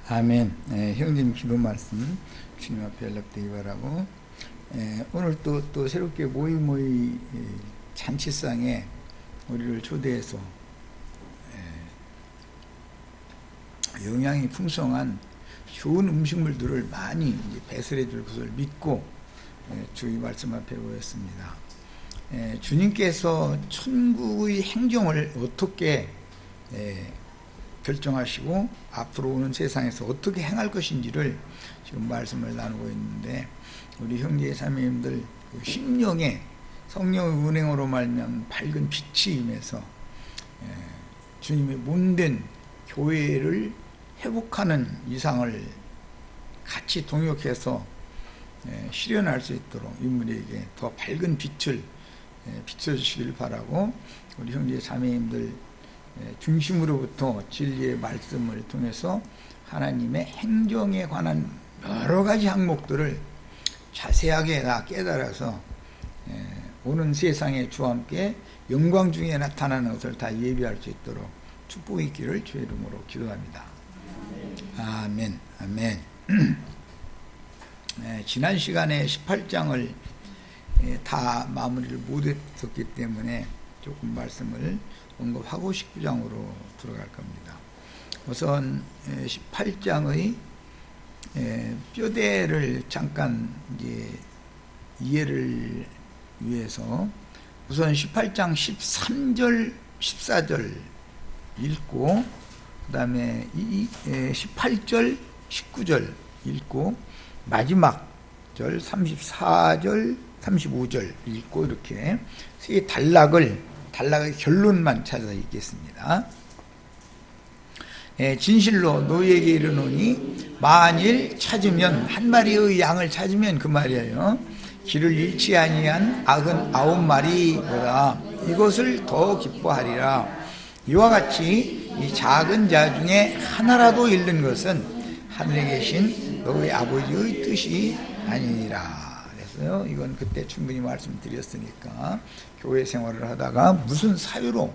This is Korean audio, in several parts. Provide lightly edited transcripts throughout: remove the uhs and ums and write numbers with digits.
아멘. 형님 기도 말씀 주님 앞에 연락되기 바라고, 오늘 또 새롭게 모이 잔치상에 우리를 초대해서 영양이 풍성한 좋은 음식물들을 많이 이제 배설해 줄 것을 믿고 주의 말씀 앞에 모였습니다. 주님께서 천국의 행정을 어떻게 결정하시고 앞으로 오는 세상에서 어떻게 행할 것인지를 지금 말씀을 나누고 있는데, 우리 형제 자매님들 심령에 성령의 운행으로 말미암은 밝은 빛이 임해서 주님의 몸된 교회를 회복하는 이상을 같이 동역해서 실현할 수 있도록 인물에게 더 밝은 빛을 비춰주시길 바라고, 우리 형제 자매님들 중심으로부터 진리의 말씀을 통해서 하나님의 행정에 관한 여러 가지 항목들을 자세하게 다 깨달아서 오는 세상에 주와 함께 영광 중에 나타나는 것을 다 예비할 수 있도록 축복이 있기를 주의 이름으로 기도합니다. 아멘. 아멘. 지난 시간에 18장을 다 마무리를 못했었기 때문에 조금 말씀을 언급하고 19장으로 들어갈 겁니다. 우선 18장의 뼈대를 잠깐 이제 이해를 위해서 우선 18장 13절, 14절 읽고, 그 다음에 18절, 19절 읽고, 마지막 절 34절, 35절 읽고, 이렇게 세 단락의 결론만 찾아 읽겠습니다. 진실로 너희에게 이르노니 만일 찾으면, 한 마리의 양을 찾으면 그 말이에요, 길을 잃지 아니한 99마리보다 이것을 더 기뻐하리라. 이와 같이 이 작은 자 중에 하나라도 잃는 것은 하늘에 계신 너희 아버지의 뜻이 아니니라. 그래서요, 이건 그때 충분히 말씀드렸으니까, 교회 생활을 하다가 무슨 사유로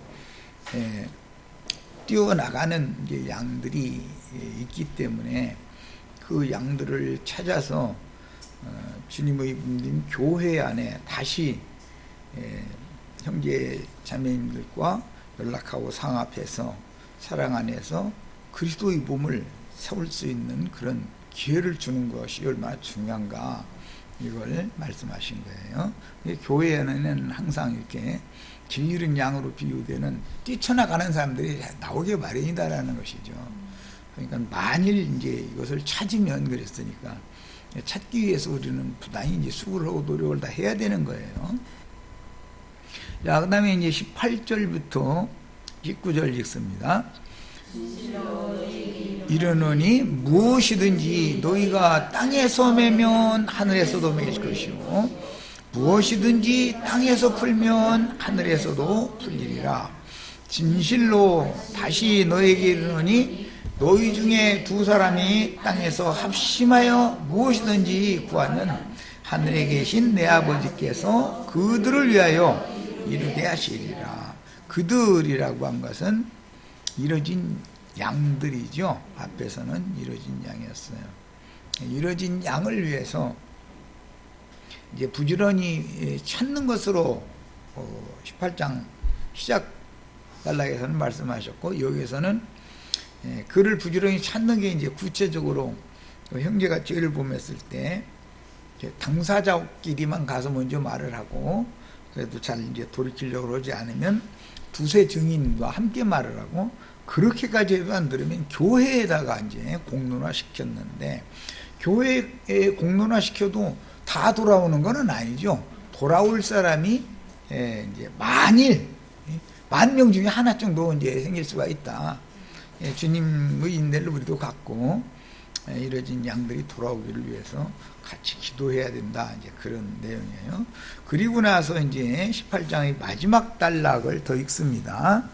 뛰어나가는 양들이 있기 때문에 그 양들을 찾아서 주님의 몸인 교회 안에 다시 형제 자매님들과 연락하고 상합해서 사랑 안에서 그리스도의 몸을 세울 수 있는 그런 기회를 주는 것이 얼마나 중요한가, 이걸 말씀하신 거예요. 교회에는 항상 이렇게 길 잃은 양으로 비유되는 뛰쳐나가는 사람들이 나오기 마련이다라는 것이죠. 그러니까 만일 이제 이것을 찾으면, 그랬으니까 찾기 위해서 우리는 부단히 이제 수고를 하고 노력을 다 해야 되는 거예요. 자, 그 다음에 이제 18절부터 19절 읽습니다. 이르노니 무엇이든지 너희가 땅에서 매면 하늘에서도 매일 것이요, 무엇이든지 땅에서 풀면 하늘에서도 풀리리라. 진실로 다시 너희에게 이르노니 너희 중에 두 사람이 땅에서 합심하여 무엇이든지 구하면 하늘에 계신 내 아버지께서 그들을 위하여 이루게 하시리라. 그들이라고 한 것은 이뤄진 양들이죠. 앞에서는 이뤄진 양이었어요. 이뤄진 양을 위해서 이제 부지런히 찾는 것으로 18장 시작 단락에서는 말씀하셨고, 여기에서는 그를 부지런히 찾는 게 이제 구체적으로 형제가 죄를 범했을 때 당사자끼리만 가서 먼저 말을 하고, 그래도 잘 이제 돌이키려고 그러지 않으면 두세 증인과 함께 말을 하고, 그렇게까지 해도 안 들으면 교회에다가 이제 공론화 시켰는데, 교회에 공론화 시켜도 다 돌아오는 건 아니죠. 돌아올 사람이 이제 만일 10,000명 중에 하나 정도 이제 생길 수가 있다. 주님의 인내를 우리도 갖고 이뤄진 양들이 돌아오기를 위해서 같이 기도해야 된다, 이제 그런 내용이에요. 그리고 나서 이제 18장의 마지막 단락을 더 읽습니다.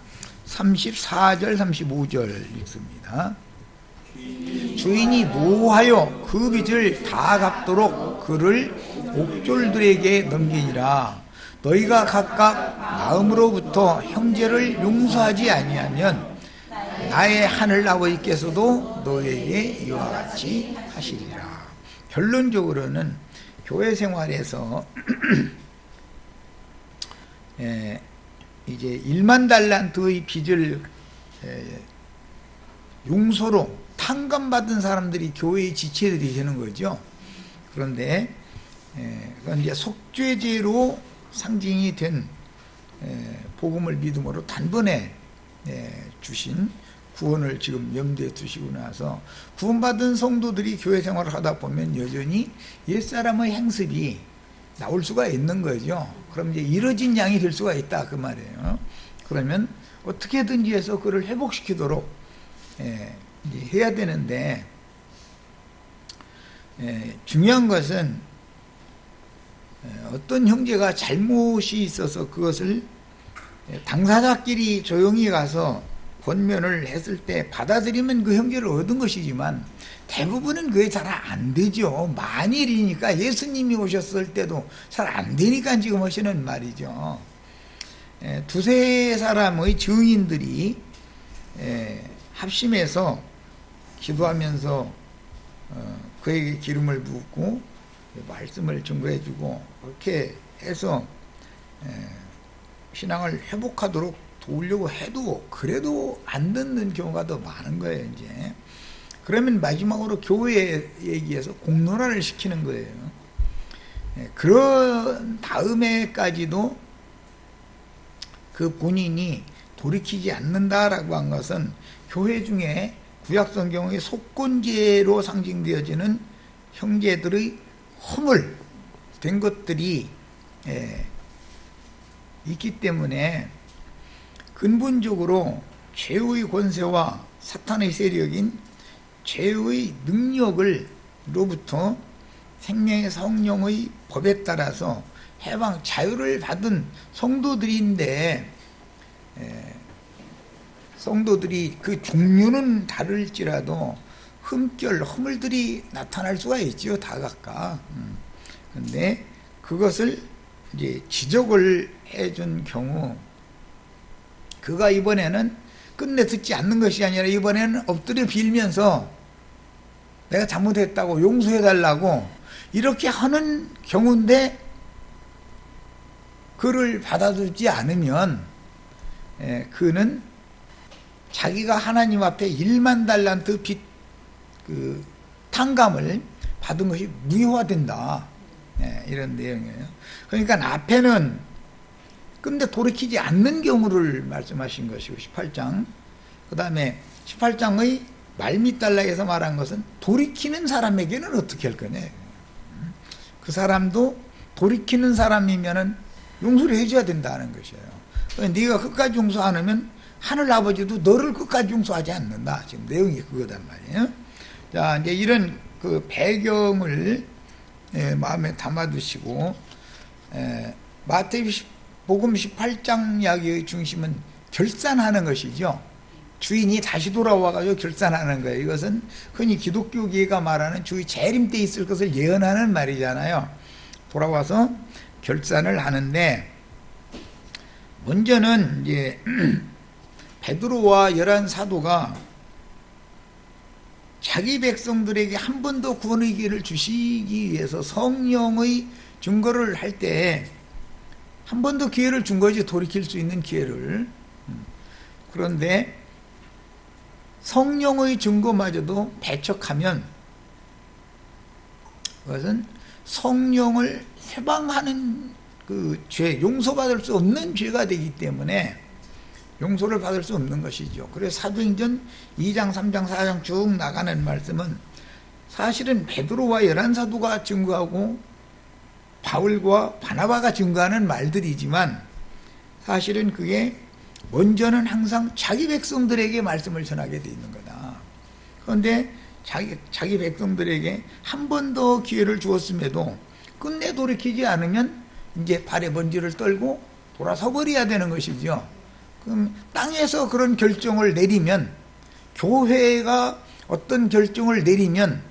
34절, 35절 읽습니다. 주인이 노하여 그 빚을 다 갚도록 그를 옥졸들에게 넘기니라. 너희가 각각 마음으로부터 형제를 용서하지 아니하면 나의 하늘 아버지께서도 너에게 이와 같이 하시리라. 결론적으로는 교회 생활에서 이제 1만 달란트의 빚을 용서로 탕감받은 사람들이 교회의 지체들이 되는 거죠. 그런데 그건 이제 속죄제로 상징이 된 복음을 믿음으로 단번에 주신 구원을 지금 염두에 두시고 나서 구원받은 성도들이 교회 생활을 하다 보면 여전히 옛사람의 행습이 나올 수가 있는 거죠. 그럼 이제 이뤄진 양이 될 수가 있다 그 말이에요. 그러면 어떻게든지 해서 그를 회복시키도록 이제 해야 되는데, 중요한 것은 어떤 형제가 잘못이 있어서 그것을 당사자끼리 조용히 가서 권면을 했을 때 받아들이면 그 형제를 얻은 것이지만 대부분은 그게 잘 안 되죠. 만일이니까 예수님이 오셨을 때도 잘 안 되니까 지금 하시는 말이죠. 두세 사람의 증인들이 합심해서 기도하면서 그에게 기름을 붓고 말씀을 증거해주고 그렇게 해서 신앙을 회복하도록 도우려고 해도 그래도 안 듣는 경우가 더 많은 거예요. 이제 그러면 마지막으로 교회에 얘기해서 공론화를 시키는 거예요. 그런 다음에까지도 그 본인이 돌이키지 않는다라고 한 것은 교회 중에 구약성경의 속건제로 상징되어지는 형제들의 허물된 것들이 있기 때문에 근본적으로 죄의 권세와 사탄의 세력인 죄의 능력으로부터 생명의 성령의 법에 따라서 해방 자유를 받은 성도들인데, 성도들이 그 종류는 다를지라도 흠결, 허물들이 나타날 수가 있지요, 다 각각. 근데 그것을 이제 지적을 해준 경우, 그가 이번에는 끝내 듣지 않는 것이 아니라 이번에는 엎드려 빌면서 내가 잘못했다고 용서해달라고 이렇게 하는 경우인데, 그를 받아주지 않으면 그는 자기가 하나님 앞에 1만 달란트 빚 탕감을 받은 것이 무효화된다, 이런 내용이에요. 그러니까 앞에는 근데 돌이키지 않는 경우를 말씀하신 것이고 18장, 그 다음에 18장의 말미달락에서 말한 것은 돌이키는 사람에게는 어떻게 할 거냐. 그 사람도 돌이키는 사람이면은 용서를 해줘야 된다는 것이에요. 네가 끝까지 용서 안 하면 하늘 아버지도 너를 끝까지 용서하지 않는다. 지금 내용이 그거단 말이에요. 자, 이제 이런 그 배경을 마음에 담아두시고, 마태복음 18장 이야기의 중심은 결산하는 것이죠. 주인이 다시 돌아와가지고 결산하는 거예요. 이것은 흔히 기독교계가 말하는 주의 재림 때 있을 것을 예언하는 말이잖아요. 돌아와서 결산을 하는데, 먼저는 이제 베드로와 11 사도가 자기 백성들에게 한 번 더 구원의 기회를 주시기 위해서 성령의 증거를 할 때 한 번 더 기회를 준 거지, 돌이킬 수 있는 기회를. 그런데 성령의 증거마저도 배척하면 그것은 성령을 해방하는 그 죄, 용서받을 수 없는 죄가 되기 때문에 용서를 받을 수 없는 것이죠. 그래서 사도행전 2장, 3장, 4장 쭉 나가는 말씀은 사실은 베드로와 11 사도가 증거하고 바울과 바나바가 증거하는 말들이지만 사실은 그게 먼저는 항상 자기 백성들에게 말씀을 전하게 돼 있는 거다. 그런데 자기 백성들에게 한 번 더 기회를 주었음에도 끝내 돌이키지 않으면 이제 발에 먼지를 떨고 돌아서 버려야 되는 것이죠. 그럼 땅에서 그런 결정을 내리면, 교회가 어떤 결정을 내리면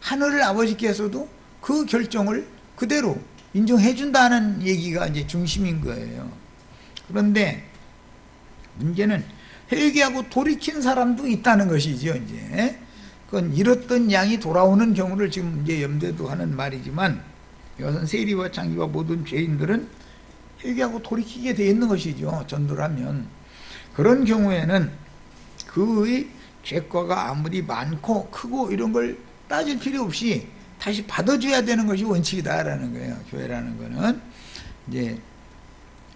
하늘 아버지께서도 그 결정을 그대로 인정해 준다는 얘기가 이제 중심인 거예요. 그런데 문제는 회개하고 돌이킨 사람도 있다는 것이죠. 이제 그건 잃었던 양이 돌아오는 경우를 지금 이제 염두도 하는 말이지만, 이것은 세리와 창기와 모든 죄인들은 회개하고 돌이키게 되어 있는 것이죠. 전도를 하면. 그런 경우에는 그의 죄과가 아무리 많고 크고 이런 걸 따질 필요 없이 다시 받아줘야 되는 것이 원칙이다라는 거예요. 교회라는 거는 이제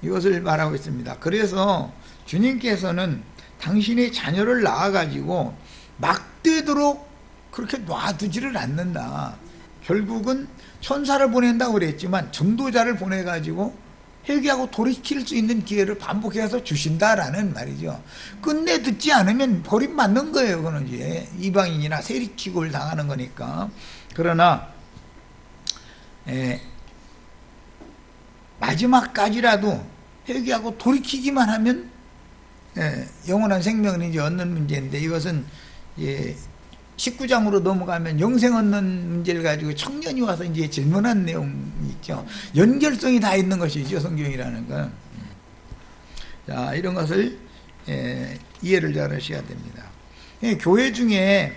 이것을 말하고 있습니다. 그래서 주님께서는 당신의 자녀를 낳아가지고 막 되도록 그렇게 놔두지를 않는다. 결국은 천사를 보낸다고 그랬지만 전도자를 보내가지고 회개하고 돌이킬 수 있는 기회를 반복해서 주신다라는 말이죠. 끝내 듣지 않으면 버림받는 거예요. 그거는 이제 이방인이나 세리치고를 당하는 거니까. 그러나 마지막까지라도 회개하고 돌이키기만 하면 영원한 생명을 이제 얻는 문제인데, 이것은 19장으로 넘어가면 영생 얻는 문제를 가지고 청년이 와서 이제 질문한 내용이 있죠. 연결성이 다 있는 것이죠, 성경이라는 건. 자, 이런 것을 이해를 잘 하셔야 됩니다. 교회 중에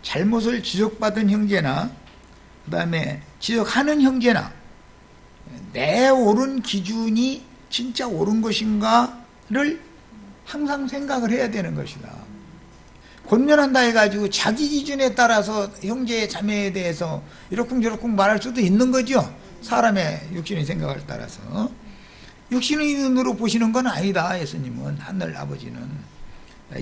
잘못을 지적받은 형제나, 그 다음에 지적하는 형제나, 내 옳은 기준이 진짜 옳은 것인가를 항상 생각을 해야 되는 것이다. 권면한다 해가지고 자기 기준에 따라서 형제 자매에 대해서 이러쿵저러쿵 말할 수도 있는 거죠. 사람의 육신의 생각을 따라서. 육신의 눈으로 보시는 건 아니다. 예수님은, 하늘 아버지는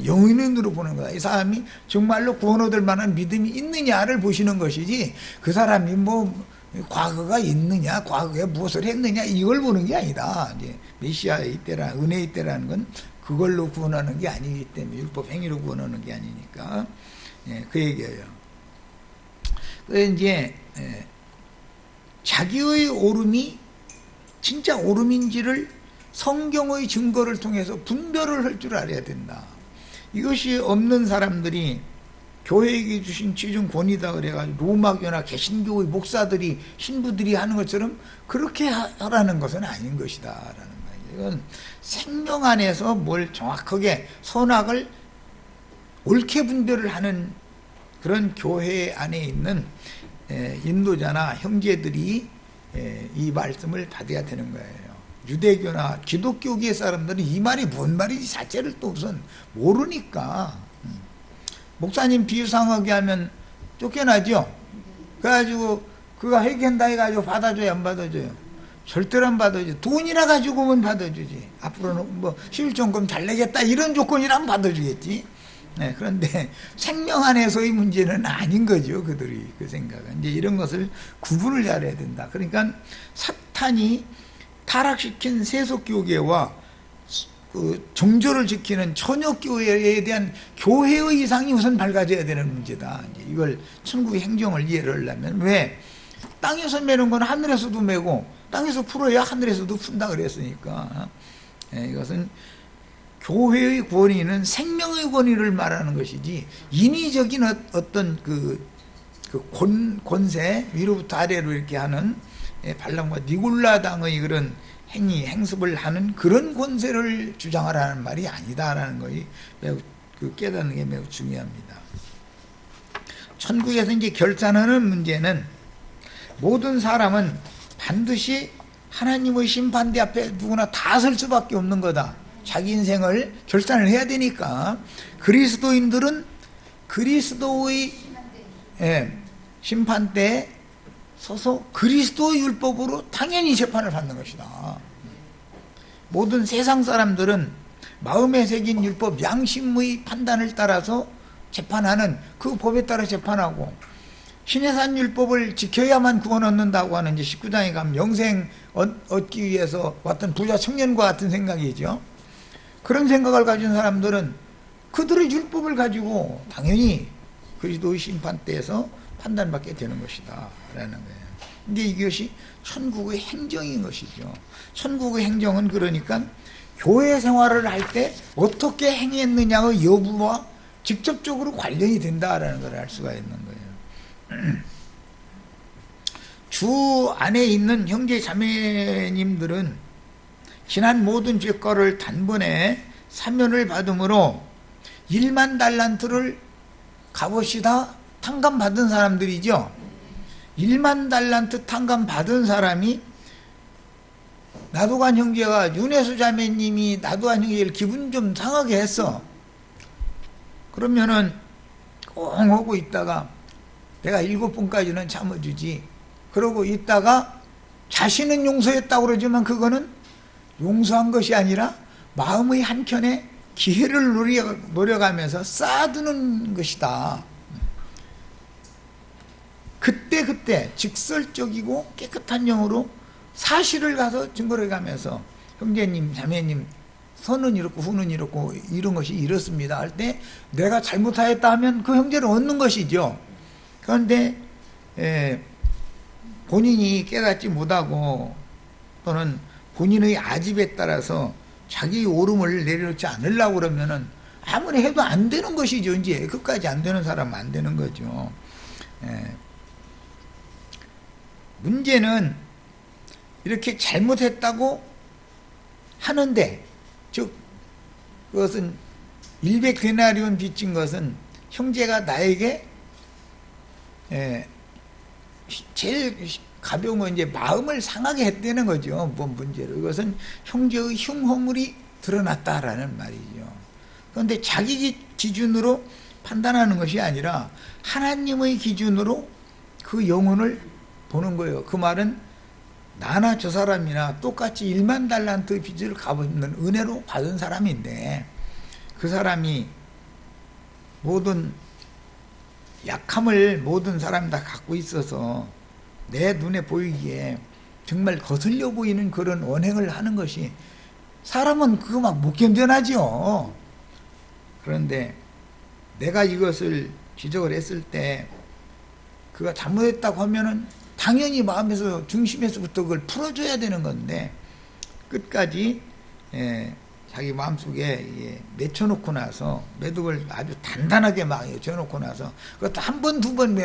영의 눈으로 보는 거다. 이 사람이 정말로 구원 얻을 만한 믿음이 있느냐를 보시는 것이지, 그 사람이 뭐 과거가 있느냐, 과거에 무엇을 했느냐, 이걸 보는 게 아니다. 이제 메시아의 때라, 은혜의 때라는 건 그걸로 구원하는 게 아니기 때문에, 율법 행위로 구원하는 게 아니니까. 그 얘기예요. 그래서 이제 자기의 옳음이 진짜 옳음인지를 성경의 증거를 통해서 분별을 할 줄 알아야 된다. 이것이 없는 사람들이 교회에게 주신 최종 권위다 그래가지고 로마교나 개신교의 목사들이, 신부들이 하는 것처럼 그렇게 하라는 것은 아닌 것이다 라는 말이에요. 이건 생명 안에서 뭘 정확하게 선악을 옳게 분별을 하는 그런 교회 안에 있는 인도자나 형제들이 이 말씀을 받아야 되는 거예요. 유대교나 기독교계 사람들은 이 말이 뭔 말인지 자체를 또 우선 모르니까, 목사님 비유상하게 하면 쫓겨나죠. 그래가지고 그가 회개한다 해가지고 받아줘요, 안 받아줘요? 절대로 안 받아줘. 돈이나 가지고 오면 받아주지. 앞으로는 뭐 실종금 잘 내겠다 이런 조건이라면 받아주겠지. 그런데 생명 안에서의 문제는 아닌 거죠, 그들이 그 생각은. 이제 이런 것을 구분을 잘해야 된다. 그러니까 사탄이 타락시킨 세속교계와 그 정조를 지키는 천역교회에 대한 교회의 이상이 우선 밝아져야 되는 문제다. 이제 이걸 천국의 행정을 이해를 하려면, 왜? 땅에서 매는 건 하늘에서도 매고 땅에서 풀어야 하늘에서도 푼다 그랬으니까. 이것은 교회의 권위는 생명의 권위를 말하는 것이지, 인위적인 어떤 그 권세, 위로부터 아래로 이렇게 하는 발람과 니골라당의 그런 행위, 행습을 하는 그런 권세를 주장하라는 말이 아니다라는 것이 매우 깨닫는 게 매우 중요합니다. 천국에서 이제 결산하는 문제는 모든 사람은 반드시 하나님의 심판대 앞에 누구나 다 설 수밖에 없는 거다. 자기 인생을 결산을 해야 되니까 그리스도인들은 그리스도의 심판대에 서서 그리스도의 율법으로 당연히 재판을 받는 것이다. 모든 세상 사람들은 마음에 새긴 율법, 양심의 판단을 따라서 재판하는, 그 법에 따라 재판하고, 신의 산 율법을 지켜야만 구원 얻는다고 하는 이제 19장에 가면 영생 얻기 위해서 왔던 부자 청년과 같은 생각이죠. 그런 생각을 가진 사람들은 그들의 율법을 가지고 당연히 그리스도의 심판대에서 판단받게 되는 것이다 라는 거예요. 근데 이것이 천국의 행정인 것이죠. 천국의 행정은 그러니까 교회 생활을 할 때 어떻게 행했느냐의 여부와 직접적으로 관련이 된다라는 걸 알 수가 있는 거예요. 주 안에 있는 형제 자매님들은 지난 모든 죄과를 단번에 사면을 받음으로 1만 달란트를 값없이다 탕감 받은 사람들이죠. 1만 달란트 탕감 받은 사람이 나도관 형제가 윤혜수 자매님이 나도관 형제를 기분 좀 상하게 했어. 그러면은 꽁 하고 있다가 내가 7번까지는 참아주지. 그러고 있다가 자신은 용서했다고 그러지만 그거는 용서한 것이 아니라 마음의 한켠에 기회를 노려가면서 쌓아두는 것이다. 그때 직설적이고 깨끗한 영으로 사실을 가서 증거를 가면서 형제님 자매님 선은 이렇고 후는 이렇고 이런 것이 이렇습니다 할 때 내가 잘못하였다 하면 그 형제를 얻는 것이죠. 그런데 본인이 깨닫지 못하고 또는 본인의 아집에 따라서 자기 오름을 내려놓지 않으려고 그러면은 아무리 해도 안 되는 것이죠. 이제 끝까지 안 되는 사람은 안 되는 거죠. 문제는 이렇게 잘못했다고 하는데, 즉 그것은 100데나리온 빚진 것은 형제가 나에게 제일 가벼운 건 이제 마음을 상하게 했다는 거죠. 뭔 문제로. 이것은 형제의 흉허물이 드러났다라는 말이죠. 그런데 자기 기준으로 판단하는 것이 아니라 하나님의 기준으로 그 영혼을 보는 거예요. 그 말은 나나 저 사람이나 똑같이 1만 달란트 빚을 갚는 은혜로 받은 사람인데 그 사람이 모든 약함을 모든 사람이 다 갖고 있어서 내 눈에 보이기에 정말 거슬려 보이는 그런 언행을 하는 것이 사람은 그거 막 못 견뎌나죠. 그런데 내가 이것을 지적을 했을 때 그가 잘못했다고 하면은 당연히 마음에서 중심에서부터 그걸 풀어줘야 되는 건데 끝까지 자기 마음속에 맺혀놓고 나서 매듭을 아주 단단하게 막 져놓고 나서 그것도 한 번, 두 번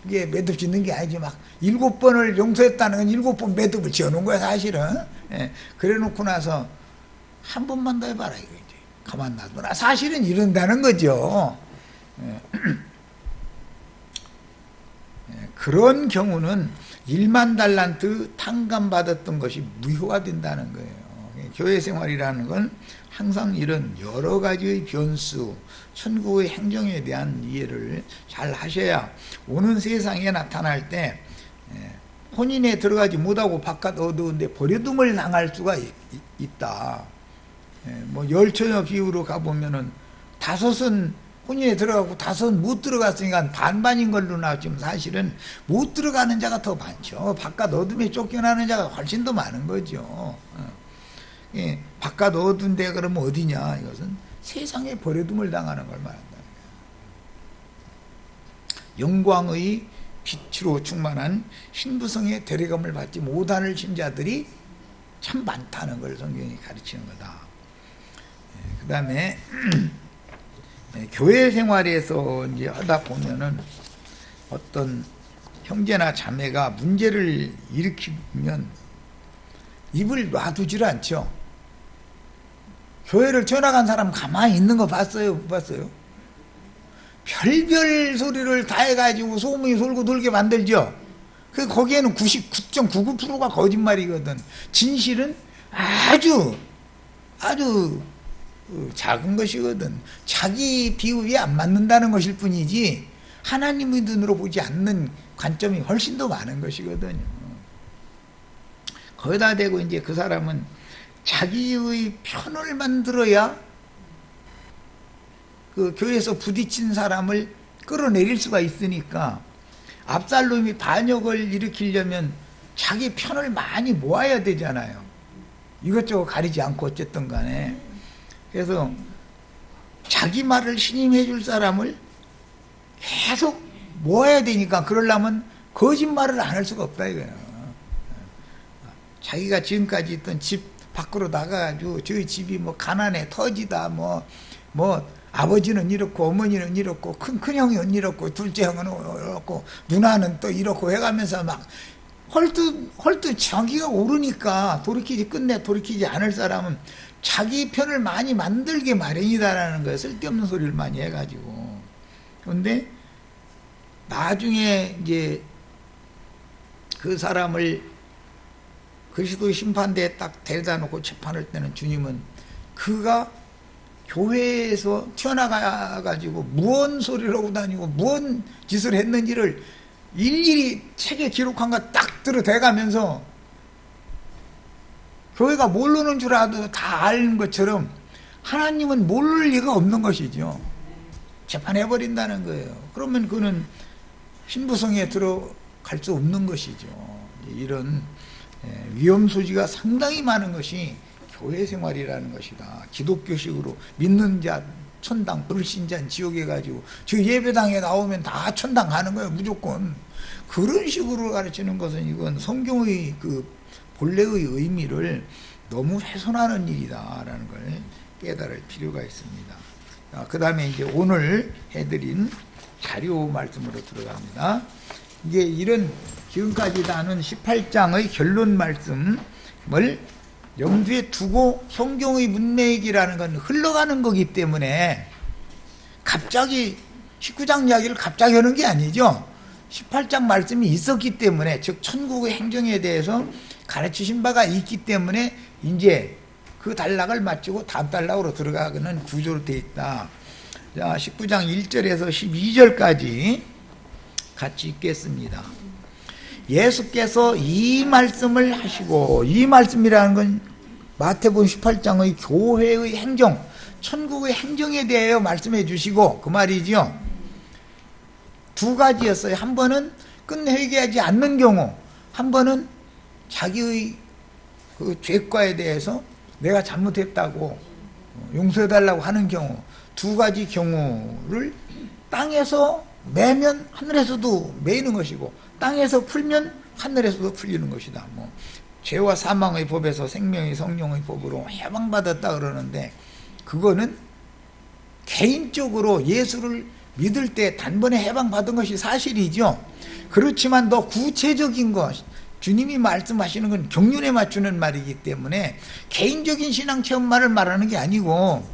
매듭 짓는 게 아니지 막 7번을 용서했다는 건 7번 매듭을 지어놓은 거야 사실은. 그래 놓고 나서 한 번만 더 해봐라 이거지. 가만 놔둬라. 사실은 이런다는 거죠. 그런 경우는 1만 달란트 탕감받았던 것이 무효가 된다는 거예요. 교회 생활이라는 건 항상 이런 여러 가지의 변수, 천국의 행정에 대한 이해를 잘 하셔야 오는 세상에 나타날 때 혼인에 들어가지 못하고 바깥 어두운데 버려둠을 당할 수가 있다. 뭐 열처녀 비유로 가보면은 5은 혼인에 들어가고 5은 못 들어갔으니까 반반인 걸로 나왔지만 사실은 못 들어가는 자가 더 많죠. 바깥 어둠에 쫓겨나는 자가 훨씬 더 많은 거죠. 바깥 어두운데 그러면 어디냐? 이것은 세상에 버려둠을 당하는 걸 말한다. 영광의 빛으로 충만한 신부성의 대리감을 받지 못하는 신자들이 참 많다는 걸 성경이 가르치는 거다. 그 다음에 교회 생활에서 이제 하다 보면은 어떤 형제나 자매가 문제를 일으키면 입을 놔두질 않죠. 교회를 전화간 사람 가만히 있는 거 봤어요? 못 봤어요? 별별 소리를 다 해가지고 소문이 돌고 돌게 만들죠. 거기에는 99.99%가 거짓말이거든. 진실은 아주 작은 것이거든. 자기 비율이 안 맞는다는 것일 뿐이지 하나님의 눈으로 보지 않는 관점이 훨씬 더 많은 것이거든요. 거기다 대고 이제 그 사람은 자기의 편을 만들어야 그 교회에서 부딪힌 사람을 끌어내릴 수가 있으니까 압살롬이 반역을 일으키려면 자기 편을 많이 모아야 되잖아요. 이것저것 가리지 않고 어쨌든 간에. 그래서 자기 말을 신임해 줄 사람을 계속 모아야 되니까 그러려면 거짓말을 안 할 수가 없다 이거예요. 자기가 지금까지 있던 집 밖으로 나가가지고 저희 집이 뭐 가난해 터지다 뭐 아버지는 이렇고 어머니는 이렇고 큰형은 이렇고 둘째 형은 이렇고 누나는 또 이렇고 해가면서 막 헐뜯 자기가 오르니까 끝내 돌이키지 않을 사람은 자기 편을 많이 만들게 마련이다라는 거예요. 쓸데없는 소리를 많이 해가지고. 그런데 나중에 이제 그 사람을 그리스도 심판대에 딱 데려다 놓고 재판할 때는 주님은 그가 교회에서 튀어나가가지고 무언 소리를 하고 다니고 무언 짓을 했는지를 일일이 책에 기록한 거 딱 들어대가면서 교회가 모르는 줄 알아도 다 아는 것처럼 하나님은 모를 리가 없는 것이죠. 재판해버린다는 거예요. 그러면 그는 신부성에 들어갈 수 없는 것이죠. 이런 위험 소지가 상당히 많은 것이 교회 생활이라는 것이다. 기독교식으로 믿는 자 천당, 불신자는 지옥에 가지고 저 예배당에 나오면 다 천당 가는 거예요. 무조건. 그런 식으로 가르치는 것은 이건 성경의 그 본래의 의미를 너무 훼손하는 일이다라는 걸 깨달을 필요가 있습니다. 그 다음에 이제 오늘 해드린 자료 말씀으로 들어갑니다. 이게 이런 지금까지 다는 18장의 결론 말씀을 염두에 두고 성경의 문맥이라는 건 흘러가는 거기 때문에 갑자기 19장 이야기를 갑자기 하는 게 아니죠. 18장 말씀이 있었기 때문에, 즉 천국의 행정에 대해서 가르치신 바가 있기 때문에 이제 그 단락을 마치고 다음 단락으로 들어가는 구조로 되어 있다. 자, 19장 1절에서 12절까지 같이 읽겠습니다. 예수께서 이 말씀을 하시고, 이 말씀이라는 건 마태복음 18장의 교회의 행정, 천국의 행정에 대하여 말씀해 주시고, 그 말이죠. 두 가지였어요. 한 번은 끝내 회개하지 않는 경우, 한 번은 자기의 그 죄과에 대해서 내가 잘못했다고 용서해달라고 하는 경우, 두 가지 경우를 땅에서 매면 하늘에서도 매이는 것이고, 땅에서 풀면 하늘에서도 풀리는 것이다. 뭐 죄와 사망의 법에서 생명의 성령의 법으로 해방받았다 그러는데, 그거는 개인적으로 예수를 믿을 때 단번에 해방받은 것이 사실이죠. 그렇지만 더 구체적인 것, 주님이 말씀하시는 건 경륜에 맞추는 말이기 때문에 개인적인 신앙체험만을 말하는 게 아니고,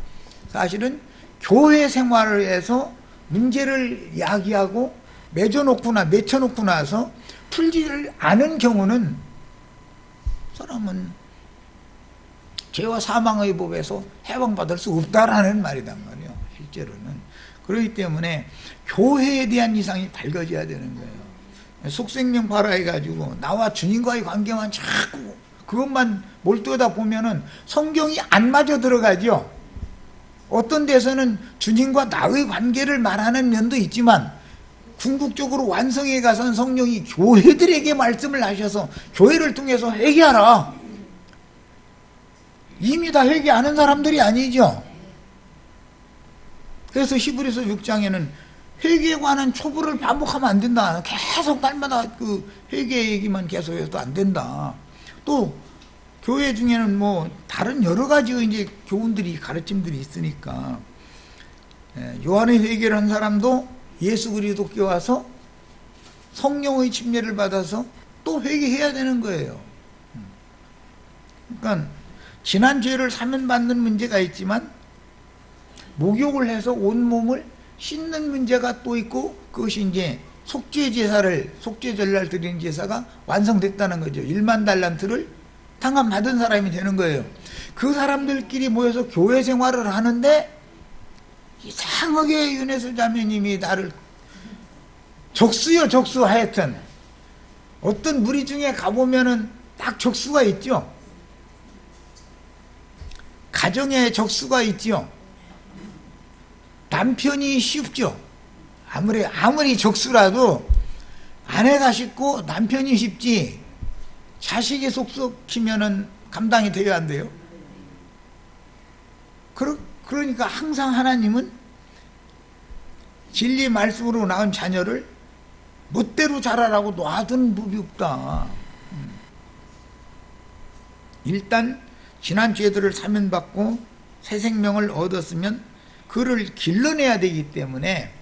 사실은 교회 생활에서 문제를 야기하고 맺혀놓고 나서 풀지를 않은 경우는 사람은 죄와 사망의 법에서 해방받을 수 없다라는 말이단 말이에요. 실제로는. 그렇기 때문에 교회에 대한 이상이 밝아져야 되는 거예요. 속생명 발화해가지고 나와 주님과의 관계만 자꾸 그것만 몰두하다 보면은 성경이 안 맞아 들어가죠. 어떤 데서는 주님과 나의 관계를 말하는 면도 있지만, 궁극적으로 완성해 가선 성령이 교회들에게 말씀을 하셔서 교회를 통해서 회개하라. 이미 다 회개하는 사람들이 아니죠. 그래서 히브리서 6장에는 회개에 관한 초부를 반복하면 안 된다. 계속 날마다 그 회개 얘기만 계속해도 안 된다. 또 교회 중에는 뭐 다른 여러 가지의 이제 교훈들이, 가르침들이 있으니까, 요한의 회개를 한 사람도 예수 그리스도께 와서 성령의 침례를 받아서 또 회개해야 되는 거예요. 그러니까 지난 죄를 사면받는 문제가 있지만 목욕을 해서 온몸을 씻는 문제가 또 있고, 그것이 이제 속죄 전날 드리는 제사가 완성됐다는 거죠. 1만 달란트를 탕감받은 사람이 되는 거예요. 그 사람들끼리 모여서 교회 생활을 하는데 이상하게 윤혜수 자매님이 나를 적수 하여튼 어떤 무리 중에 가보면은 딱 적수가 있죠. 가정에 적수가 있죠. 남편이 쉽죠. 아무리 적수라도 아내가 쉽고 남편이 쉽지, 자식이 속썩히면은 감당이 돼야 안 돼요. 그러니까 항상 하나님은 진리 말씀으로 낳은 자녀를 멋대로 자라라고 놔둔 법이 없다. 일단 지난 죄들을 사면받고 새 생명을 얻었으면 그를 길러내야 되기 때문에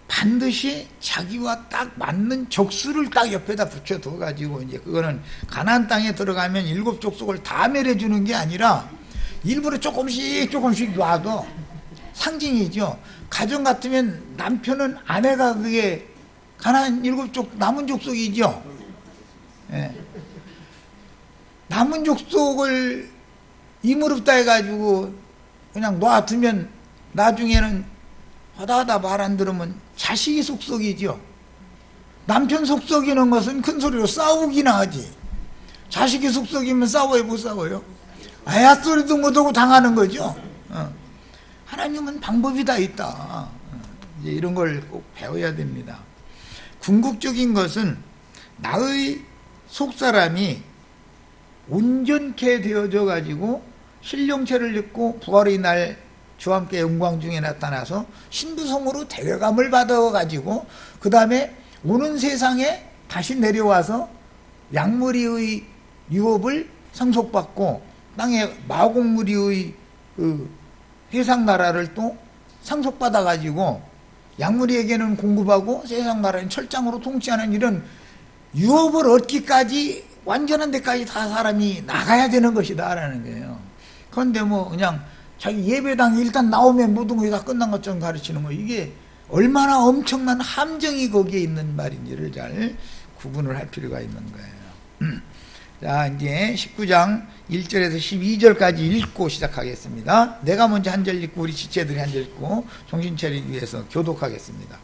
반드시 자기와 딱 맞는 적수를 딱 옆에다 붙여둬가지고, 이제 그거는 가나안 땅에 들어가면 7 족속을 다 멸해주는 게 아니라 일부러 조금씩 놔도 상징이죠. 가정 같으면 남편은 아내가 그게 가나안 7족 남은 족속이죠. 예. 남은 족속을 이무렵다 해가지고 그냥 놔두면 나중에는 하다 말 안 들으면 자식이 속썩이죠. 남편 속썩이는 것은 큰 소리로 싸우기나 하지. 자식이 속썩이면 싸워요, 못 싸워요? 아야 소리도 못하고 당하는 거죠. 하나님은 방법이 다 있다. 이제 이런 걸 꼭 배워야 됩니다. 궁극적인 것은 나의 속사람이 온전케 되어져 가지고 신령체를 입고 부활의 날 주와 함께 영광 중에 나타나서 신부성으로 대감을 받아 가지고 그 다음에 오는 세상에 다시 내려와서 양무리의 유업을 상속받고 땅에 마곡무리의 그 세상 나라를 또 상속받아 가지고 양무리에게는 공급하고 세상 나라는 철장으로 통치하는 이런 유업을 얻기까지 완전한 데까지 다 사람이 나가야 되는 것이다 라는 거예요. 그런데 뭐 그냥 자기 예배당 일단 나오면 모든 것이 다 끝난 것처럼 가르치는 거, 이게 얼마나 엄청난 함정이 거기에 있는 말인지를 잘 구분을 할 필요가 있는 거예요. 자, 이제 19장 1절에서 12절까지 읽고 시작하겠습니다. 내가 먼저 한 절 읽고 우리 지체들이 한 절 읽고 정신 차리기 위해서 교독하겠습니다.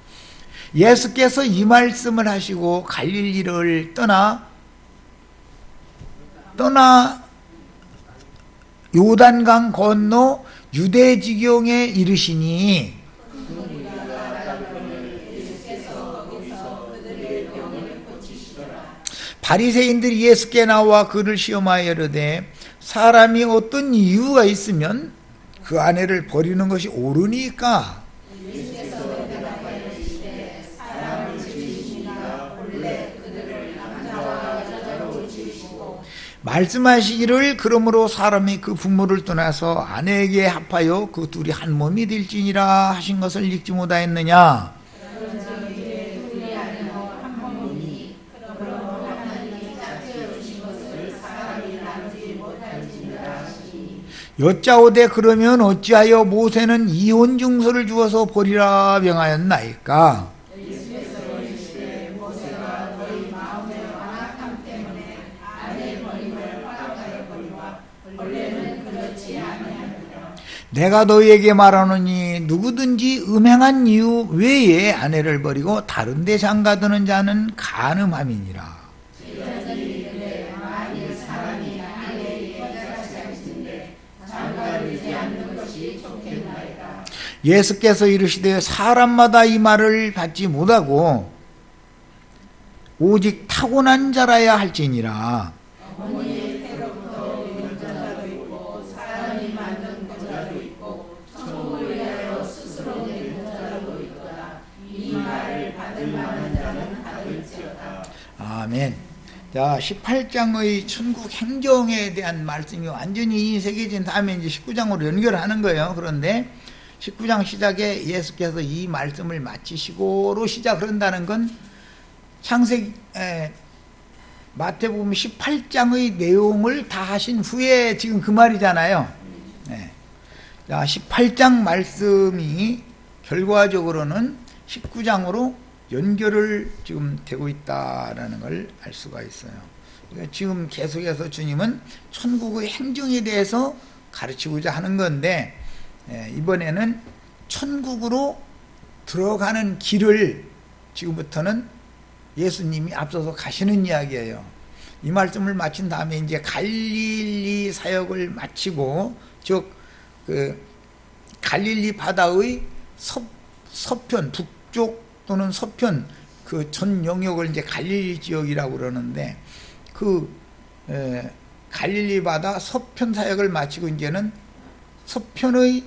예수께서 이 말씀을 하시고 갈릴리를 떠나 요단강 건너 유대 지경에 이르시니 바리새인들이 예수께 나와 그를 시험하여 이르되 사람이 어떤 이유가 있으면 그 아내를 버리는 것이 옳으니까? 말씀하시기를 그러므로 사람이 그 부모를 떠나서 아내에게 합하여 그 둘이 한 몸이 될지니라 하신 것을 읽지 못하였느냐? 여짜오되 그러면 어찌하여 모세는 이혼 증서를 주어서 버리라 명하였나이까? 내가 너희에게 말하노니 누구든지 음행한 이유 외에 아내를 버리고 다른 데 장가드는 자는 간음함이니라. 예수께서 이르시되 사람마다 이 말을 받지 못하고 오직 타고난 자라야 할지니라. 아멘. 자, 18장의 천국 행정에 대한 말씀이 완전히 새겨진 다음에 이제 19장으로 연결하는 거예요. 그런데 19장 시작에 예수께서 이 말씀을 마치시고로 시작을 한다는 건 마태복음 18장의 내용을 다 하신 후에 지금 그 말이잖아요. 네. 자, 18장 말씀이 결과적으로는 19장으로 연결을 지금 되고 있다라는 걸 알 수가 있어요. 그러니까 지금 계속해서 주님은 천국의 행정에 대해서 가르치고자 하는 건데, 이번에는 천국으로 들어가는 길을 지금부터는 예수님이 앞서서 가시는 이야기예요. 이 말씀을 마친 다음에 이제 갈릴리 사역을 마치고, 즉 그 갈릴리 바다의 서편, 북쪽 또는 서편 그 전 영역을 이제 갈릴리 지역이라고 그러는데, 그 갈릴리 바다 서편 사역을 마치고 이제는 서편의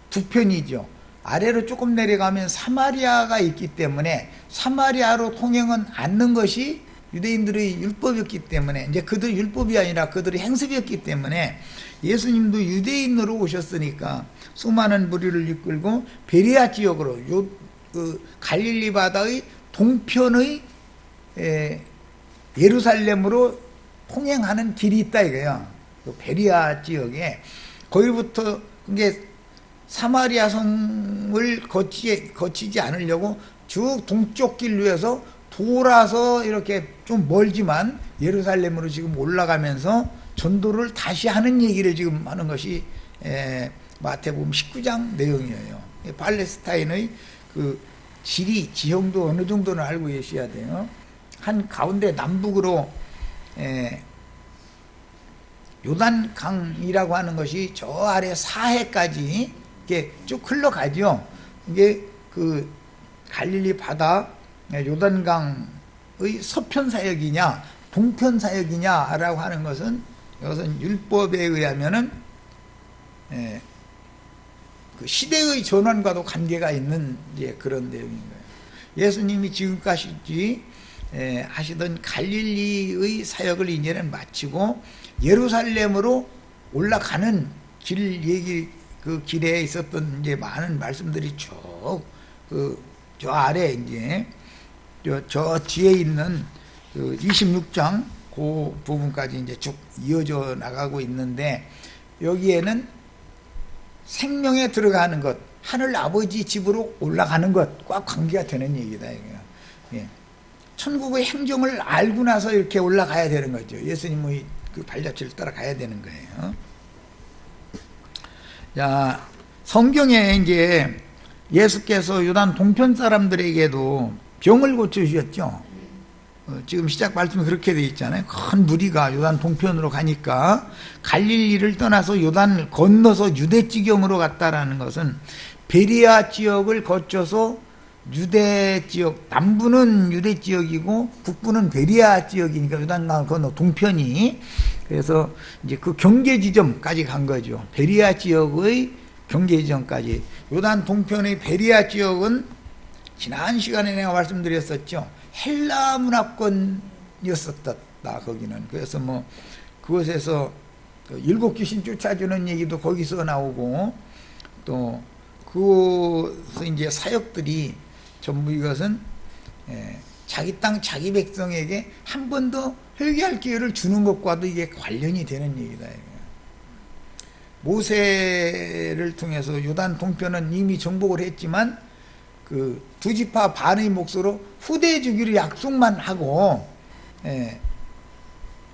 두 편이죠. 아래로 조금 내려가면 사마리아가 있기 때문에 사마리아로 통행은 않는 것이 유대인들의 율법이었기 때문에, 이제 그들의 율법이 아니라 그들의 행습이었기 때문에 예수님도 유대인으로 오셨으니까 수많은 무리를 이끌고 베레아 지역으로 그 갈릴리 바다의 동편의 예루살렘으로 통행하는 길이 있다 이거예요. 그 베레아 지역에 거기부터 이게 사마리아 성을 거치지 않으려고 쭉 동쪽 길로 해서 돌아서 이렇게 좀 멀지만 예루살렘으로 지금 올라가면서 전도를 다시 하는 얘기를 지금 하는 것이 마태복음 19장 내용이에요. 팔레스타인의 그 지형도 어느 정도는 알고 계셔야 돼요. 한 가운데 남북으로 요단강이라고 하는 것이 저 아래 사해까지 이렇게 쭉 흘러가죠. 이게 그 갈릴리 바다 요단강의 서편 사역이냐 동편 사역이냐라고 하는 것은 이것은 율법에 의하면은 그 시대의 전환과도 관계가 있는 이제 그런 내용인 거예요. 예수님이 지금까지 하시던 갈릴리의 사역을 이제는 마치고 예루살렘으로 올라가는 길 얘기, 그 길에 있었던 이제 많은 말씀들이 쭉 저 아래 이제 저 뒤에 있는 그 26장 그 부분까지 이제 쭉 이어져 나가고 있는데, 여기에는 생명에 들어가는 것, 하늘 아버지 집으로 올라가는 것과 관계가 되는 얘기다 이거야. 예. 천국의 행정을 알고 나서 이렇게 올라가야 되는 거죠. 예수님의 그 발자취를 따라가야 되는 거예요. 자, 성경에 이제 예수께서 요단 동편 사람들에게도 병을 고쳐주셨죠. 지금 시작 말씀이 그렇게 되어 있잖아요. 큰 무리가 요단 동편으로 가니까 갈릴리를 떠나서 요단을 건너서 유대 지경으로 갔다라는 것은 베리아 지역을 거쳐서 유대 지역, 남부는 유대 지역이고 북부는 베리아 지역이니까 요단강을 건너 동편이, 그래서 이제 그 경계 지점까지 간 거죠. 베리아 지역의 경계 지점까지. 요단 동편의 베리아 지역은 지난 시간에 내가 말씀드렸었죠. 헬라 문화권이었었다 거기는. 그래서 뭐 그곳에서 일곱 귀신 쫓아주는 얘기도 거기서 나오고, 또 그곳에서 이제 사역들이 전부 이것은 자기 땅 자기 백성에게 한 번 더 회개할 기회를 주는 것과도 이게 관련이 되는 얘기다. 모세를 통해서 요단 동편은 이미 정복을 했지만 그 두 지파 반의 몫으로 후대해 주기로 약속만 하고,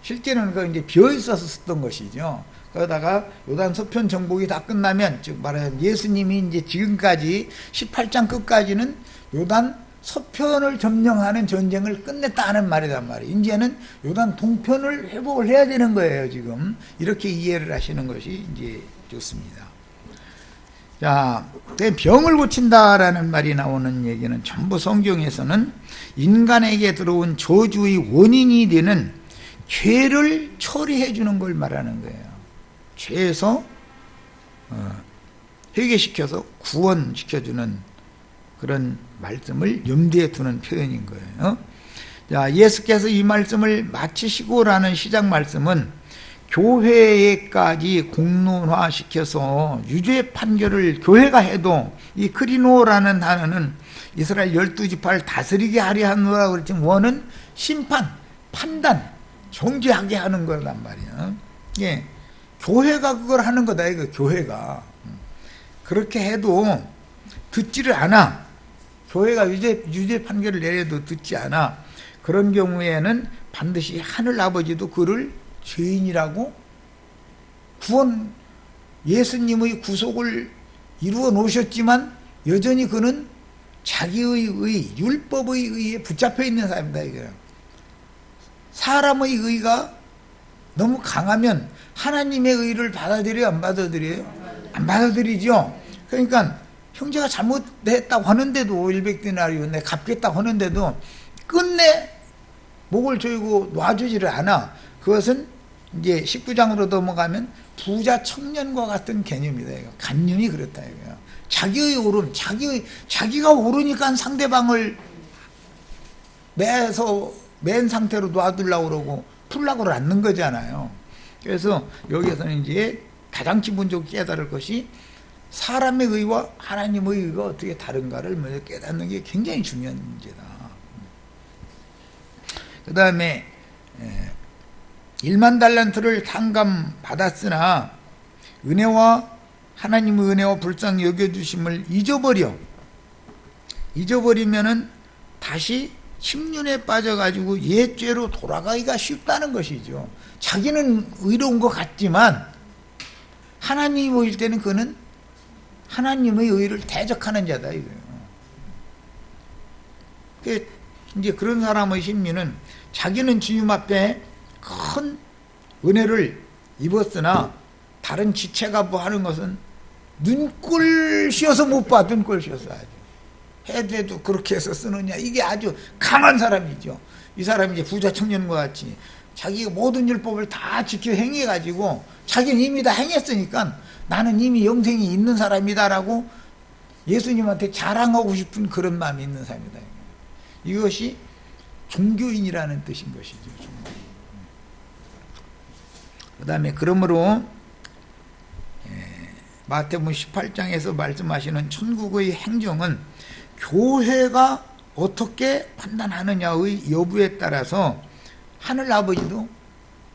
실제는 그 이제 비어 있어서 썼던 것이죠. 그러다가 요단 서편 정복이 다 끝나면, 즉 말하자면 예수님이 이제 지금까지 18장 끝까지는 요단 서편을 점령하는 전쟁을 끝냈다 하는 말이란 말이에요. 이제는 요단 동편을 회복을 해야 되는 거예요, 지금. 이렇게 이해를 하시는 것이 이제 좋습니다. 자, 병을 고친다라는 말이 나오는 얘기는 전부 성경에서는 인간에게 들어온 저주의 원인이 되는 죄를 처리해 주는 걸 말하는 거예요. 죄에서 회개시켜서 구원시켜주는 그런 말씀을 염두에 두는 표현인 거예요. 자, 예수께서 이 말씀을 마치시고라는 시작 말씀은 교회에까지 공론화시켜서 유죄 판결을 교회가 해도, 이 크리노라는 단어는 이스라엘 12지파를 다스리게 하려 하노라 그랬지만 원은 심판, 판단, 정죄하게 하는 거란 말이야. 예, 교회가 그걸 하는 거다 이거. 교회가 그렇게 해도 듣지를 않아. 교회가 유죄 판결을 내려도 듣지 않아. 그런 경우에는 반드시 하늘 아버지도 그를 죄인이라고 예수님의 구속을 이루어 놓으셨지만 여전히 그는 자기의 율법의 의에 붙잡혀 있는 사람이다 이거예요. 사람의 의가 너무 강하면 하나님의 의를 받아들여요, 안 받아들여요? 안 받아들이죠. 그러니까 형제가 잘못했다고 하는데도, 일백데나리온 내 갚겠다고 하는데도 끝내 목을 조이고 놔주지를 않아. 그것은 이제 19장으로 넘어가면 부자 청년과 같은 개념이다 이거. 간념이 그렇다 이거야. 자기의 오름, 자기가 오르니까 상대방을 맨 상태로 놔두려고 그러고 풀라고 않는 거잖아요. 그래서 여기에서는 이제 가장 기본적으로 깨달을 것이 사람의 의와 하나님의 의가 어떻게 다른가를 먼저 깨닫는 게 굉장히 중요한 문제다. 그 다음에 1만 달란트를 탕감 받았으나 하나님의 은혜와 불쌍히 여겨주심을 잊어버리면은 다시 심륜에 빠져가지고 옛죄로 돌아가기가 쉽다는 것이죠. 자기는 의로운 것 같지만 하나님이 보일 때는 그는 하나님의 의를 대적하는 자다 이거예요. 이제 그런 사람의 심리는 자기는 주님 앞에 큰 은혜를 입었으나 다른 지체가 뭐 하는 것은 눈꼴 씌어서 못 봐. 눈꼴 씌어서 아주 해도 그렇게 해서 쓰느냐, 이게 아주 강한 사람이죠. 이 사람이 이제 부자 청년과 같이 자기가 모든 율법을 다 지켜 행해가지고 자기는 이미 다 행했으니까 나는 이미 영생이 있는 사람이다라고 예수님한테 자랑하고 싶은 그런 마음이 있는 사람이다. 이것이 종교인이라는 뜻인 것이죠. 그 다음에 그러므로 마태복음 18장에서 말씀하시는 천국의 행정은 교회가 어떻게 판단하느냐의 여부에 따라서 하늘 아버지도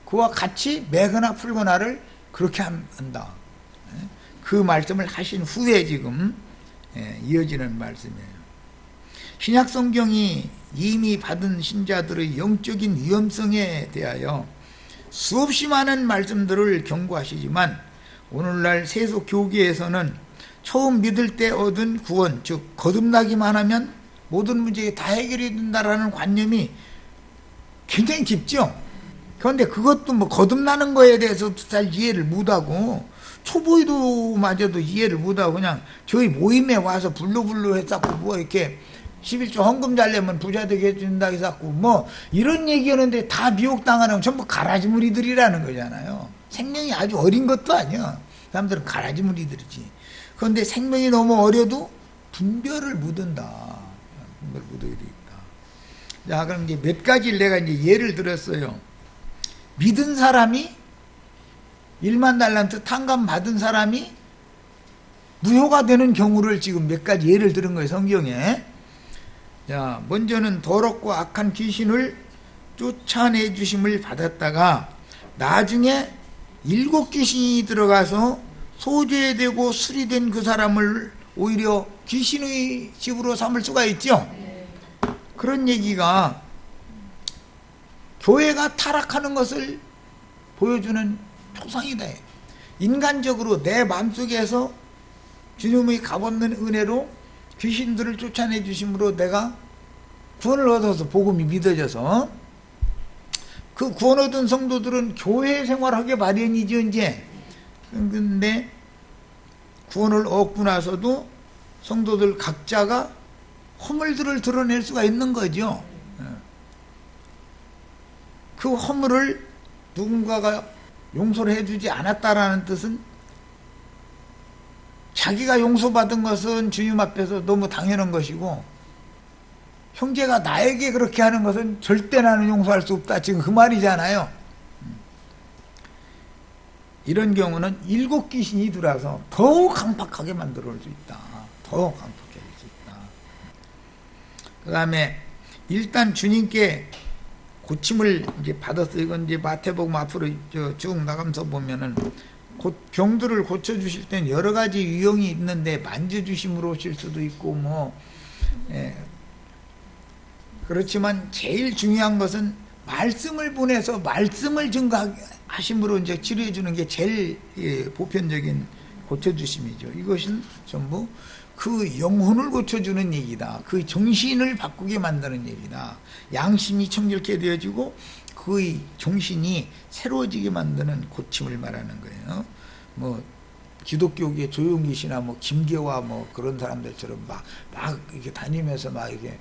그와 같이 매거나 풀거나를 그렇게 한다. 그 말씀을 하신 후에 지금 이어지는 말씀이에요. 신약 성경이 이미 받은 신자들의 영적인 위험성에 대하여 수없이 많은 말씀들을 경고하시지만 오늘날 세속 교계에서는 처음 믿을 때 얻은 구원, 즉 거듭나기만 하면 모든 문제가 다 해결이 된다라는 관념이 굉장히 깊죠. 그런데 그것도 뭐 거듭나는 거에 대해서 잘 이해를 못하고 초보이도마저도 이해를 못하고 그냥 저희 모임에 와서 불로불로 했었고 뭐 이렇게 11조 헌금 잘 내면 부자 되게 해준다 했었고 뭐 이런 얘기하는데 다 미혹당하는 전부 가라지 무리들이라는 거잖아요. 생명이 아주 어린 것도 아니야. 사람들은 가라지 무리들이지. 그런데 생명이 너무 어려도 분별을 묻은다. 분별 묻어야 되겠다. 자, 그럼 이제 몇 가지를 내가 이제 예를 들었어요. 믿은 사람이 1만 달란트 탕감 받은 사람이 무효가 되는 경우를 지금 몇 가지 예를 들은 거예요, 성경에. 자, 먼저는 더럽고 악한 귀신을 쫓아내 주심을 받았다가 나중에 7 귀신이 들어가서 소재되고 수리된 그 사람을 오히려 귀신의 집으로 삼을 수가 있죠. 그런 얘기가 교회가 타락하는 것을 보여주는 표상이다. 인간적으로 내 마음속에서 주님의 값없는 은혜로 귀신들을 쫓아내 주심으로 내가 구원을 얻어서 복음이 믿어져서 그 구원 얻은 성도들은 교회 생활하게 마련이죠. 이제 근데 구원을 얻고 나서도 성도들 각자가 허물들을 드러낼 수가 있는 거죠. 그 허물을 누군가가 용서를 해주지 않았다라는 뜻은 자기가 용서받은 것은 주님 앞에서 너무 당연한 것이고 형제가 나에게 그렇게 하는 것은 절대 나는 용서할 수 없다. 지금 그 말이잖아요. 이런 경우는 7 귀신이 들어와서 더욱 강팍하게 만들어 올 수 있다. 더욱 강팍하게 할 수 있다. 그 다음에 일단 주님께 고침을 이제 받았어요. 이건 이제 마태복음 앞으로 쭉 나가면서 보면은 병들을 고쳐주실 땐 여러 가지 유형이 있는데 만져주심으로 오실 수도 있고 뭐 그렇지만 제일 중요한 것은 말씀을 보내서 말씀을 증거하심으로 이제 치료해 주는 게 제일 보편적인 고쳐주심이죠. 이것은 전부 그 영혼을 고쳐주는 얘기다. 그 정신을 바꾸게 만드는 얘기다. 양심이 청결케 되어지고 그의 정신이 새로워지게 만드는 고침을 말하는 거예요. 뭐 기독교계 조용기 씨나 뭐 김계화 뭐 그런 사람들처럼 막 이렇게 다니면서 막 이게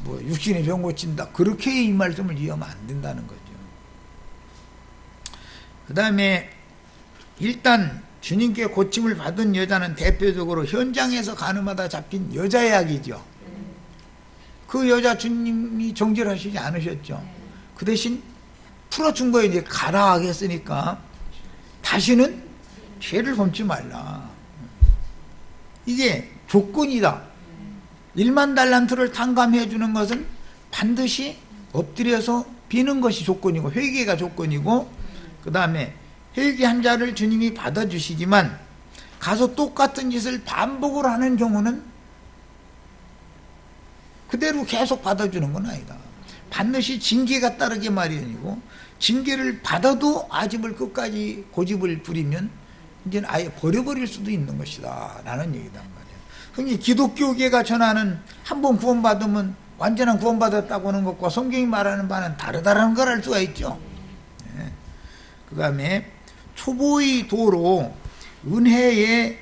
뭐 육신의 병 고친다 그렇게 이 말씀을 이해하면 안 된다는 거죠. 그 다음에 일단 주님께 고침을 받은 여자는 대표적으로 현장에서 가늠하다 잡힌 여자 이야기죠. 그 여자 주님이 정죄하시지 않으셨죠. 그 대신 풀어준 거에 이제 가라 하겠으니까 다시는 죄를 범치 말라. 이게 조건이다. 1만 달란트를 탕감해 주는 것은 반드시 엎드려서 비는 것이 조건이고 회개가 조건이고 그 다음에 회개한 자를 주님이 받아주시지만 가서 똑같은 짓을 반복을 하는 경우는 그대로 계속 받아주는 건 아니다. 반드시 징계가 따르게 마련이고, 징계를 받아도 아집을 끝까지 고집을 부리면 이제는 아예 버려버릴 수도 있는 것이다 라는 얘기단 말이에요. 흔히 기독교계가 전하는 한 번 구원받으면 완전한 구원받았다고 하는 것과 성경이 말하는 바는 다르다는 걸 알 수가 있죠. 네. 그 다음에 초보의 도로 은혜에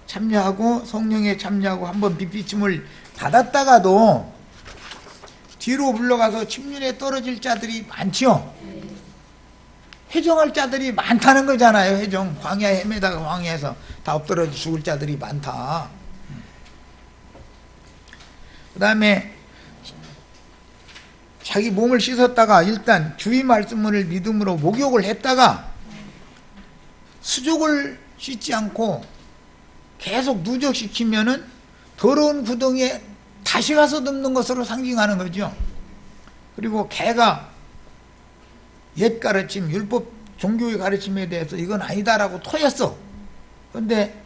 참여하고 성령에 참여하고 한번 빗비침을 받았다가도 뒤로 물러가서 침륜에 떨어질 자들이 많지요. 회정할 자들이 많다는 거잖아요. 회정, 광야에 헤매다가 광야에서 다 엎드려 죽을 자들이 많다. 그 다음에 자기 몸을 씻었다가 일단 주의 말씀을 믿음으로 목욕을 했다가 수족을 씻지 않고 계속 누적시키면은 더러운 구덩이에 다시 가서 눕는 것으로 상징하는 거죠. 그리고 개가 옛 가르침, 율법 종교의 가르침에 대해서 이건 아니다라고 토했어. 그런데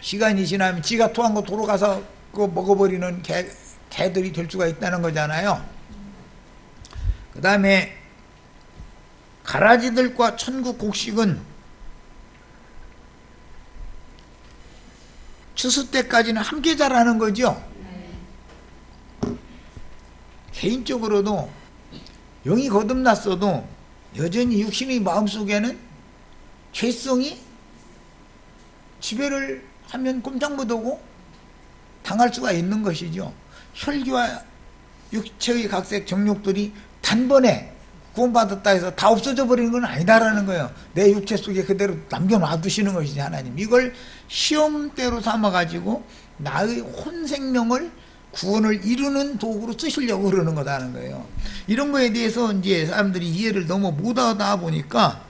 시간이 지나면 지가 토한 거 도로 가서 그거 먹어버리는 개들이 될 수가 있다는 거잖아요. 그 다음에 가라지들과 천국 곡식은 추수 때까지는 함께 자라는 거죠. 개인적으로도 영이 거듭났어도 여전히 육신의 마음속에는 죄성이 지배를 하면 꼼짝 못하고 당할 수가 있는 것이죠. 혈기와 육체의 각색 정욕들이 단번에 구원받았다 해서 다 없어져 버리는 건 아니다라는 거예요. 내 육체 속에 그대로 남겨놔두시는 것이지 하나님. 이걸 시험대로 삼아가지고 나의 혼생명을 구원을 이루는 도구로 쓰시려고 그러는 거다는 거예요. 이런 거에 대해서 이제 사람들이 이해를 너무 못하다 보니까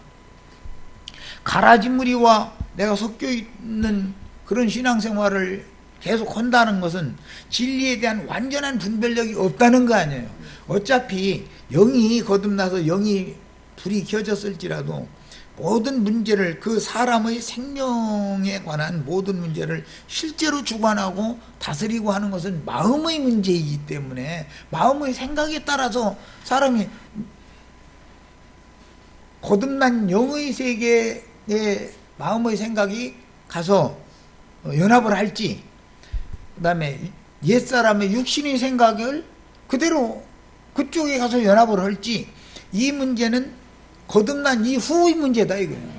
가라지 무리와 내가 섞여 있는 그런 신앙생활을 계속 한다는 것은 진리에 대한 완전한 분별력이 없다는 거 아니에요. 어차피 영이 거듭나서 영이 불이 켜졌을지라도 모든 문제를, 그 사람의 생명에 관한 모든 문제를 실제로 주관하고 다스리고 하는 것은 마음의 문제이기 때문에 마음의 생각에 따라서 사람이 거듭난 영의 세계에 마음의 생각이 가서 연합을 할지, 그 다음에 옛사람의 육신의 생각을 그대로 그쪽에 가서 연합을 할지, 이 문제는 거듭난 이후의 문제다 이거예요.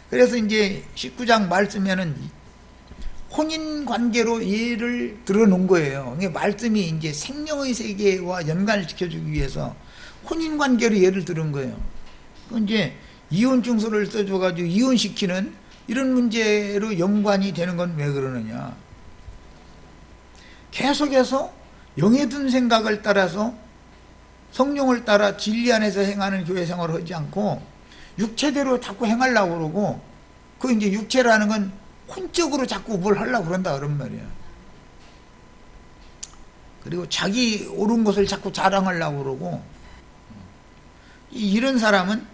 그래서 이제 19장 말씀에는 혼인관계로 예를 들어놓은 거예요. 그러니까 말씀이 이제 생명의 세계와 연관을 시켜주기 위해서 혼인관계로 예를 들은 거예요. 이제 이혼 증서를 써줘가지고 이혼시키는 이런 문제로 연관이 되는 건 왜 그러느냐. 계속해서 영에 든 생각을 따라서 성령을 따라 진리 안에서 행하는 교회 생활을 하지 않고 육체대로 자꾸 행하려고 그러고, 그 이제 육체라는 건 혼적으로 자꾸 뭘 하려고 그런다 그런 말이야. 그리고 자기 옳은 것을 자꾸 자랑하려고 그러고, 이런 사람은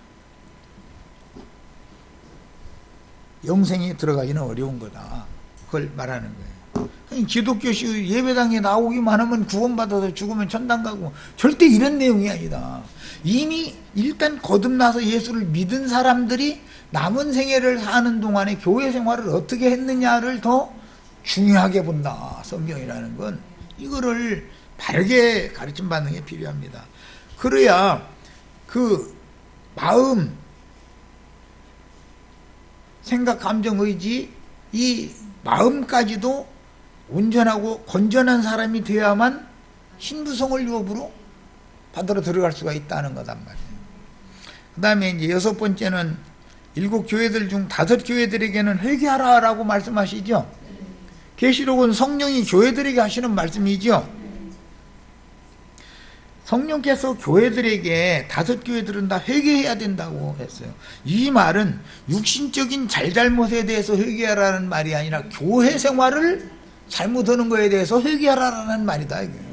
영생에 들어가기는 어려운 거다. 그걸 말하는 거예요. 기독교식 예배당에 나오기만 하면 구원받아서 죽으면 천당 가고, 절대 이런 내용이 아니다. 이미 일단 거듭나서 예수를 믿은 사람들이 남은 생애를 사는 동안에 교회 생활을 어떻게 했느냐를 더 중요하게 본다. 성경이라는 건 이거를 바르게 가르침 받는 게 필요합니다. 그래야 그 마음, 생각, 감정, 의지, 이 마음까지도 온전하고 건전한 사람이 되어야만 신부성을 유업으로 받으러 들어갈 수가 있다는 거단 말이에요. 그 다음에 이제 6번째는 7교회들 중 5교회들에게는 회개하라라고 말씀하시죠. 계시록은 성령이 교회들에게 하시는 말씀이죠. 성령께서 교회들에게 5교회들은 다 회개해야 된다고 했어요. 이 말은 육신적인 잘잘못에 대해서 회개하라는 말이 아니라 교회 생활을 잘못하는 거에 대해서 회개하라는 말이다 이거예요.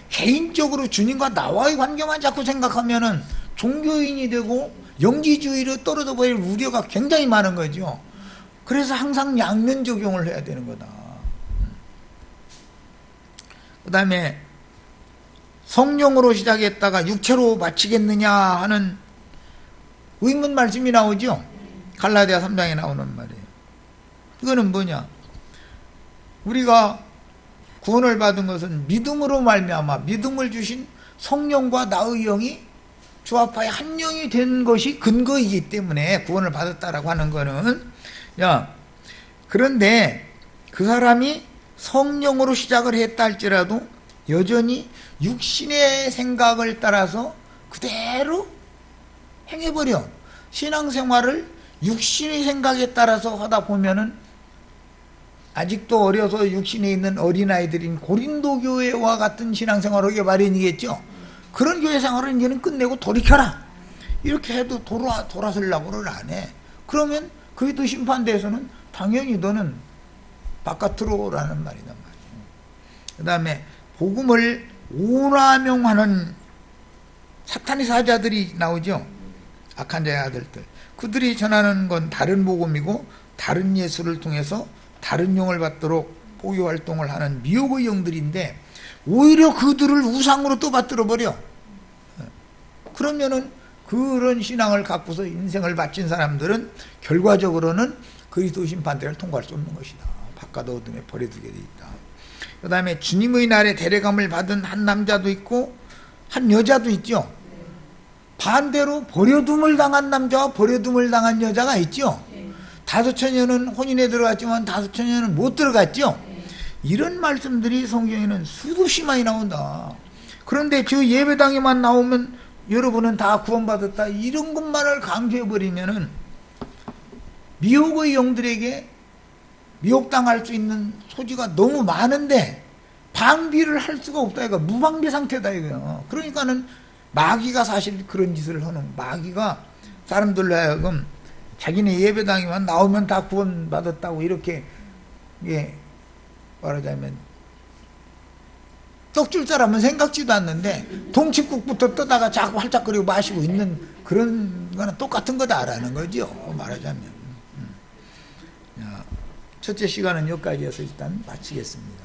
개인적으로 주님과 나와의 관계만 자꾸 생각하면은 종교인이 되고 영지주의로 떨어져 버릴 우려가 굉장히 많은 거죠. 그래서 항상 양면 적용을 해야 되는 거다. 그 다음에 성령으로 시작했다가 육체로 마치겠느냐 하는 의문 말씀이 나오죠. 갈라디아 3장에 나오는 말이에요. 이거는 뭐냐? 우리가 구원을 받은 것은 믿음으로 말미암아 믿음을 주신 성령과 나의 영이 주합하여 한 영이 된 것이 근거이기 때문에 구원을 받았다라고 하는 거는, 그런데 그 사람이 성령으로 시작을 했다 할지라도 여전히 육신의 생각을 따라서 그대로 행해버려. 신앙생활을 육신의 생각에 따라서 하다 보면은 아직도 어려서 육신에 있는 어린아이들인 고린도 교회와 같은 신앙생활을 하게 마련이겠죠. 그런 교회 생활은 이제는 끝내고 돌이켜라. 이렇게 해도 돌아서려고를 안 해. 그러면 그게 또 심판대에서는 당연히 너는 바깥으로라는 말이단 말이에요. 그 다음에 복음을 오남용하는 사탄의 사자들이 나오죠. 악한 자의 아들들. 그들이 전하는 건 다른 복음이고 다른 예수를 통해서 다른 용을 받도록 포교 활동을 하는 미혹의 영들인데 오히려 그들을 우상으로 또 받들어 버려. 그러면은 그런 신앙을 갖고서 인생을 바친 사람들은 결과적으로는 그리스도 심판대를 통과할 수 없는 것이다. 바깥 어둠에 버려두게 돼 있다. 그 다음에 주님의 날에 데려감을 받은 한 남자도 있고 한 여자도 있죠. 반대로 버려둠을 당한 남자와 버려둠을 당한 여자가 있죠. 5,000년은 혼인에 들어갔지만 5,000년은 못 들어갔죠. 이런 말씀들이 성경에는 수없이 많이 나온다. 그런데 저 예배당에만 나오면 여러분은 다 구원받았다 이런 것만을 강조해버리면은 미혹의 영들에게 미혹당할 수 있는 소지가 너무 많은데 방비를 할 수가 없다. 이거 무방비 상태다 이거요. 그러니까는 마귀가 사실 그런 짓을 하는, 마귀가 사람들로 하여금 자기네 예배당에만 나오면 다 구원받았다고 이렇게, 말하자면 떡줄 사람은 생각지도 않는데 동치국부터 떠다가 자꾸 활짝거리고 마시고 있는 그런 거는 똑같은 거다라는 거죠. 말하자면. 첫째 시간은 여기까지여서 일단 마치겠습니다.